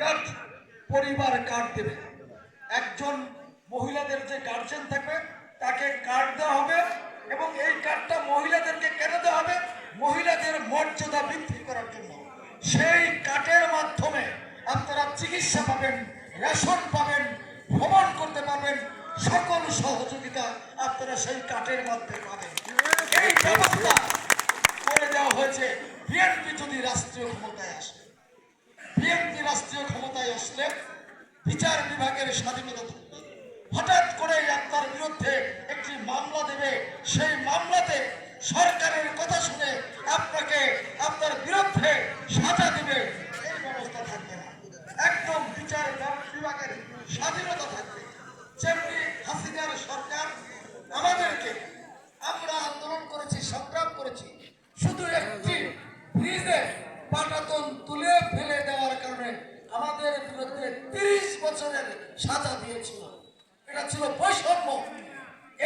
Card পরিবার card দেবে। একজন মহিলাদের যে গার্জেন থাকবে তাকে কার্ড দেওয়া হবে এবং এই কার্ডটা মহিলাদেরকে কেন দেওয়া হবে? মহিলাদের মর্যাদা বৃদ্ধি করার জন্য। সেই কার্ডের মাধ্যমে আপনারা চিকিৎসা পাবেন, রেশন পাবেন, ভ্রমণ করতে পারবেন, সকল সহযোগিতা আপনারা সেই কার্ডের মাধ্যমে পাবেন। এই ব্যবস্থা করে দেওয়া হয়েছে বিএনপি যদি রাষ্ট্রীয় ক্ষমতায় আসে। বিএনপি রাষ্ট্রীয় ক্ষমতায় আসলে বিচার বিভাগের স্বাধীনতা থাকবে। হঠাৎ করে আপনার বিরুদ্ধে একটি মামলা দেবে, সেই মামলাতে সরকারের কথা শুনে আপনাকে আপনার বিরুদ্ধে সাজা দিবে, এই ব্যবস্থা থাকবে না। একদম বিচার বিভাগের স্বাধীনতা থাকবে। যেমনি হাসিনার সরকার আমাদেরকে, আমরা আন্দোলন করেছি, সংগ্রাম করেছি, শুধু একটি ব্রিজে পাটাতন তুলে ফেলে দেওয়ার কারণে আমাদের বিরুদ্ধে 30 বছরের সাজা দিয়েছিল। এটা ছিল বৈষম্য।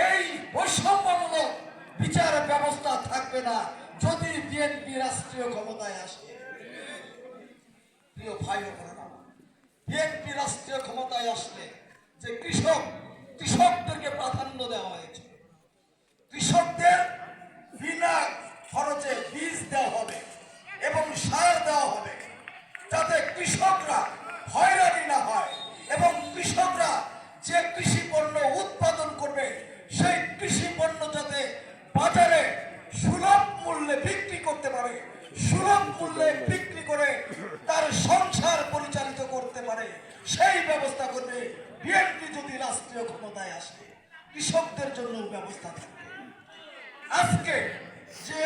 এই বৈষম্যমূলক বিচার ব্যবস্থা থাকবে না যদি বিএনপি রাষ্ট্রীয় ক্ষমতায় আসে। প্রিয় ভাই ও বোনেরা, বিএনপি রাষ্ট্রীয় ক্ষমতায় আসলে যে কৃষকদেরকে প্রাধান্য দেওয়া হয়েছে, কৃষকদের বিনা খরচে বীজ দেওয়া হবে এবং সার দেওয়া হবে, যাতে কৃষকরা হয়রানি না হয় এবং কৃষকরা যে কৃষি পণ্য উৎপাদন করবে সেই কৃষি পণ্য যাতে বাজারে সুলভ মূল্যে বিক্রি করতে পারে, সুলভ মূল্যে বিক্রি করে তার সংসার পরিচালিত করতে পারে, সেই ব্যবস্থা করবে বিএনপি যদি রাষ্ট্রীয় ক্ষমতায় আসে। কৃষকদের জন্য ব্যবস্থা থাকবে। আজকে যে